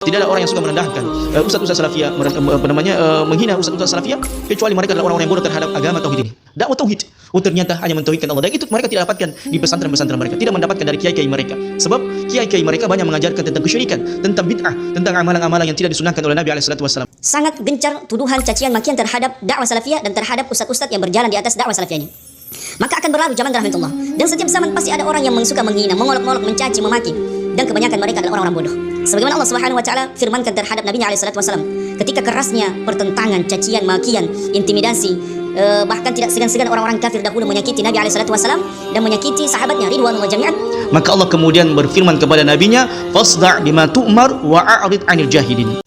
Tidak ada orang yang suka merendahkan ustaz-ustaz salafiyah, menghina ustaz-ustaz salafiyah, kecuali mereka adalah orang-orang yang bodoh terhadap agama tauhid ini. Dakwah tauhid. Ternyata hanya mentauhidkan Allah, dan itu mereka tidak dapatkan di pesantren-pesantren mereka, tidak mendapatkan dari kiai-kiai mereka. Sebab kiai-kiai mereka banyak mengajarkan tentang kesyirikan, tentang bid'ah, tentang amalan-amalan yang tidak disunahkan oleh Nabi SAW. Sangat gencar tuduhan, cacian, makian terhadap dakwah salafiyah dan terhadap ustaz-ustaz yang berjalan di atas dakwah salafiyah ini. Maka akan berlalu zaman rahmatullah, dan setiap zaman pasti ada orang yang suka menghina, mengolok-olok, mencaci, memaki, dan kebanyakan mereka adalah orang-orang bodoh. Sebagaimana Allah Subhanahu wa taala firmankan terhadap Nabi SAW, ketika kerasnya pertentangan, cacian, makian, intimidasi, bahkan tidak segan-segan orang-orang kafir dahulu menyakiti Nabi SAW dan menyakiti sahabatnya ridwanullah jami'an. Maka Allah kemudian berfirman kepada nabinya, "Fasda' bima tu'mar wa a'rid 'anil jahilin."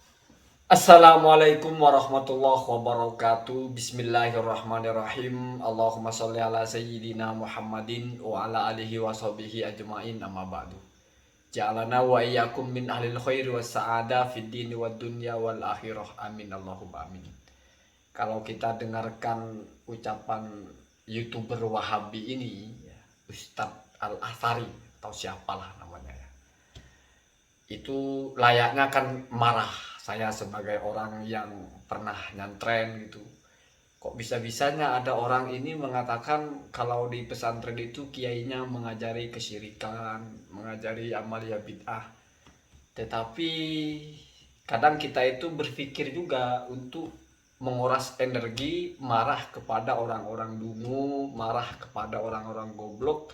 Assalamualaikum warahmatullahi wabarakatuh. Bismillahirrahmanirrahim. Allahumma sholli ala sayyidina Muhammadin wa ala alihi wa sahbihi ajma'in, amma ba'du. Ja'alana wa iyyakum min ahlil khairi was sa'ada fid dini wad dunya wal akhirah. Amin Allahumma amin. Kalau kita dengarkan ucapan YouTuber Wahabi ini, Ustadz Al-Athari atau siapalah namanya ya, itu layaknya kan marah. Saya sebagai orang yang pernah nyantren gitu, kok bisa-bisanya ada orang ini mengatakan kalau di pesantren itu kiainya mengajari kesyirikan, mengajari amalia bid'ah. Tetapi kadang kita itu berpikir juga untuk menguras energi, marah kepada orang-orang dungu, marah kepada orang-orang goblok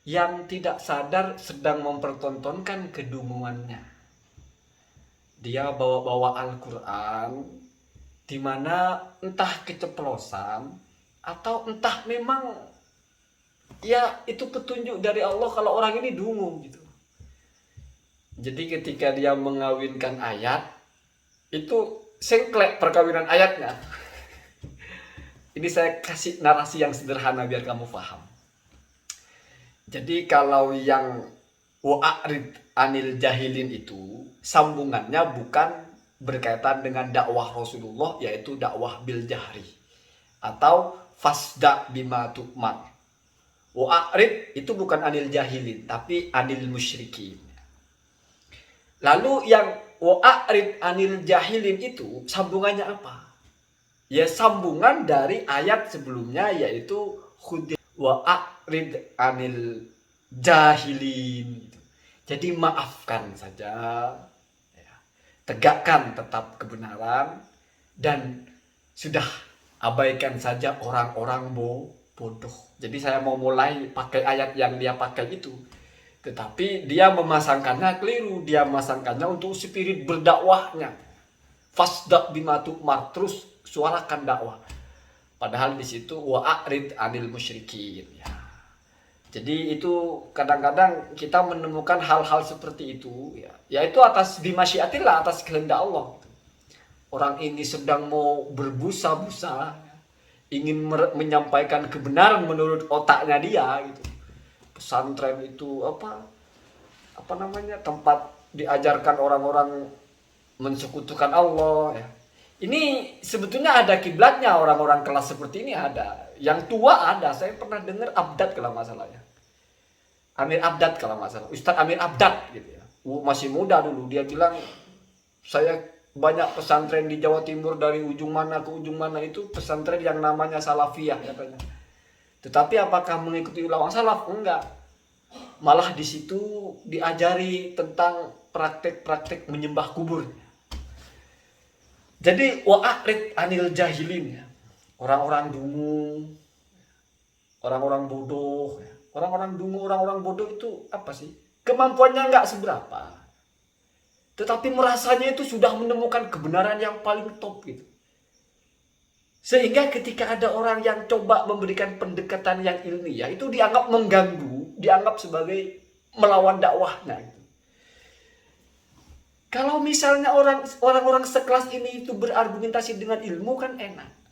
yang tidak sadar sedang mempertontonkan kedunguannya. Dia bawa-bawa Al-Quran, di mana entah keceplosan atau entah memang ya itu petunjuk dari Allah kalau orang ini dungu gitu. Jadi ketika dia mengawinkan ayat, itu sengklek perkawinan ayatnya. Ini saya kasih narasi yang sederhana biar kamu paham. Jadi kalau yang wa'arid anil jahilin itu sambungannya bukan berkaitan dengan dakwah Rasulullah, yaitu dakwah bil jahri atau fasda bima tu'mar. Wa'arid itu bukan anil jahilin tapi anil musyrikin. Lalu yang wa'arid anil jahilin itu sambungannya apa? Ya sambungan dari ayat sebelumnya, yaitu khudil wa'arid anil jahilin. Jadi maafkan saja ya, tegakkan tetap kebenaran, dan sudah abaikan saja orang-orang bodoh. Jadi saya mau mulai pakai ayat yang dia pakai itu, tetapi dia memasangkannya keliru. Dia memasangkannya untuk spirit berdakwahnya, fasda bima tu'mar, terus suarakan dakwah. Padahal di situ wa'arid anil musyrikin ya. Jadi itu kadang-kadang kita menemukan hal-hal seperti itu ya, yaitu atas bimasyiatillah, atas kehendak Allah. Orang ini sedang mau berbusa-busa, ingin menyampaikan kebenaran menurut otaknya dia gitu. Pesantren itu apa namanya, tempat diajarkan orang-orang mensekutukan Allah ya. Ini sebetulnya ada kiblatnya, orang-orang kelas seperti ini ada. Yang tua ada, saya pernah dengar Abdad kalau masalahnya. Amir Abdad kalau nggak salah, Ustadz Amir Abdad gitu ya. Masih muda dulu, dia bilang saya banyak pesantren di Jawa Timur, dari ujung mana ke ujung mana itu pesantren yang namanya salafiyah katanya. Tetapi apakah mengikuti ulama salaf? Enggak. Malah di situ diajari tentang praktek-praktek menyembah kubur. Jadi wa'arid anil jahilin ya. Orang-orang dungu, orang-orang bodoh ya. Orang-orang dungu, orang-orang bodoh itu apa sih? Kemampuannya nggak seberapa, tetapi merasanya itu sudah menemukan kebenaran yang paling top gitu. Sehingga ketika ada orang yang coba memberikan pendekatan yang ilmiah, itu dianggap mengganggu, dianggap sebagai melawan dakwahnya gitu. Kalau misalnya orang-orang sekelas ini itu berargumentasi dengan ilmu kan enak.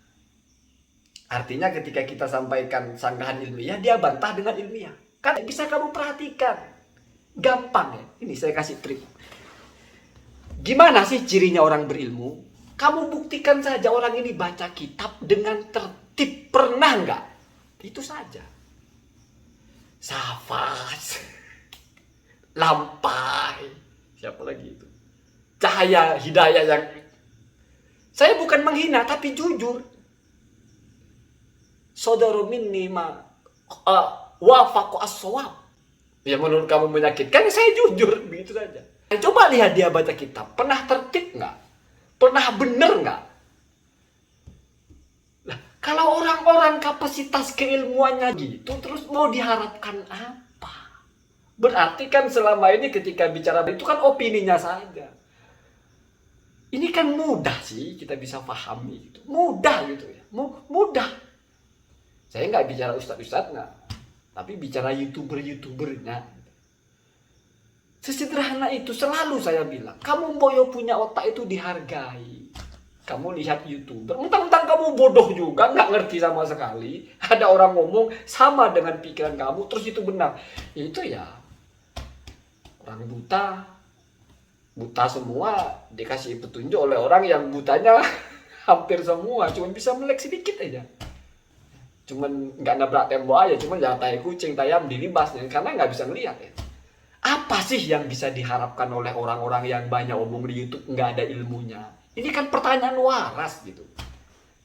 Artinya ketika kita sampaikan sanggahan ilmiah, dia bantah dengan ilmiah. Kan bisa kamu perhatikan. Gampang ya. Ini saya kasih trik. Gimana sih cirinya orang berilmu? Kamu buktikan saja orang ini baca kitab dengan tertib. Pernah nggak? Itu saja. Safas. Lampai. Siapa lagi itu? cahaya hidayah yang saya bukan menghina tapi jujur. Saudara minni ma wafaqu as-shawab. Ya menurut kamu menyakitkan, saya jujur begitu saja. Coba lihat dia baca kitab, pernah tertib nggak? Pernah bener nggak? Nah, kalau orang-orang kapasitas keilmuannya gitu, terus mau diharapkan apa? Berarti kan selama ini ketika bicara itu kan opininya saja. Ini kan mudah sih kita bisa pahami gitu. Mudah gitu ya. Mudah. Saya nggak bicara ustadz-ustadz nggak, tapi bicara youtubernya. Sesederhana itu selalu saya bilang. Kamu boyo punya otak itu dihargai. Kamu lihat youtuber, mentang-mentang kamu bodoh juga, nggak ngerti sama sekali. Ada orang ngomong sama dengan pikiran kamu, terus itu benar. Itu ya orang buta semua dikasih petunjuk oleh orang yang butanya hampir semua, cuma bisa melek sedikit aja. Cuman nggak nabrak tembok aja, cuman ya tai kucing, ayam dilibas ya, karena nggak bisa ngelihat ya. Apa sih yang bisa diharapkan oleh orang-orang yang banyak omong di YouTube nggak ada ilmunya? Ini kan pertanyaan waras gitu.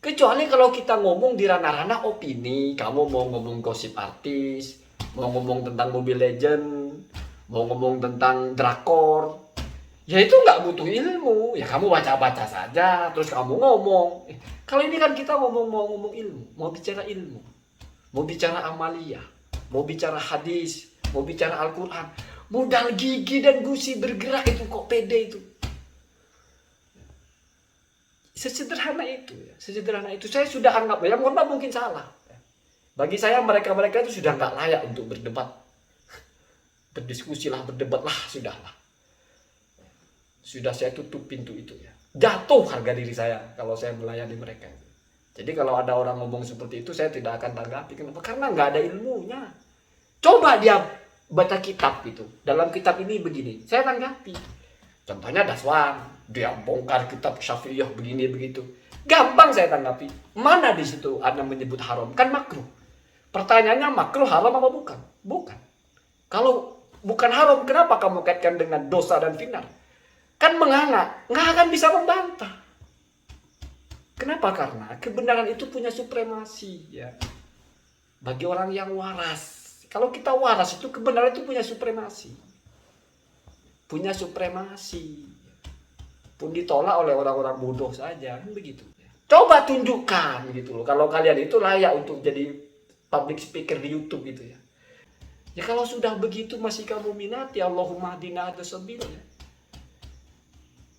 Kecuali kalau kita ngomong di ranah-ranah opini, kamu mau ngomong gosip artis, mau ngomong tentang Mobile Legend, mau ngomong tentang drakor, ya itu nggak butuh ilmu. Ya kamu baca-baca saja, terus kamu ngomong. Kalau ini kan kita mau ngomong ilmu, mau bicara ilmu, mau bicara amaliyah, mau bicara hadis, mau bicara Al-Quran. Modal gigi dan gusi bergerak itu kok pede itu. Sesederhana itu ya, sesederhana itu. Saya sudah anggap, ya mohon maaf mungkin salah. Bagi saya mereka-mereka itu sudah nggak layak untuk berdebat. Berdiskusilah, berdebatlah, sudahlah. Sudah saya tutup pintu itu ya. Jatuh harga diri saya kalau saya melayani mereka. Jadi kalau ada orang ngomong seperti itu, saya tidak akan tanggapi. Kenapa? Karena nggak ada ilmunya. Coba dia baca kitab gitu. Dalam kitab ini begini, saya tanggapi. Contohnya Daswan, dia bongkar kitab Syafi'iyah begini begitu. Gampang saya tanggapi. Mana di situ Anda menyebut haram? Kan makruh. Pertanyaannya makruh haram apa bukan? Bukan. Kalau bukan haram, kenapa kamu kaitkan dengan dosa dan finar? Kan nggak akan bisa membantah. Kenapa? Karena kebenaran itu punya supremasi ya. Bagi orang yang waras. Kalau kita waras itu kebenaran itu punya supremasi. Punya supremasi. Pun ditolak oleh orang-orang bodoh saja, kan begitu. Coba tunjukkan gitu loh. Kalau kalian itu layak untuk jadi public speaker di YouTube gitu ya. Ya kalau sudah begitu masih kamu minati, Allahumma hadina hada sabil ya.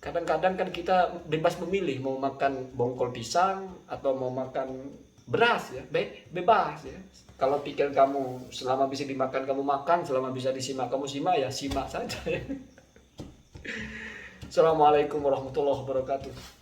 Kadang-kadang kan kita bebas memilih mau makan bongkol pisang atau mau makan beras ya, bebas ya. Kalau pikir kamu selama bisa dimakan kamu makan, selama bisa disimak kamu simak ya simak saja ya. Assalamualaikum warahmatullahi wabarakatuh.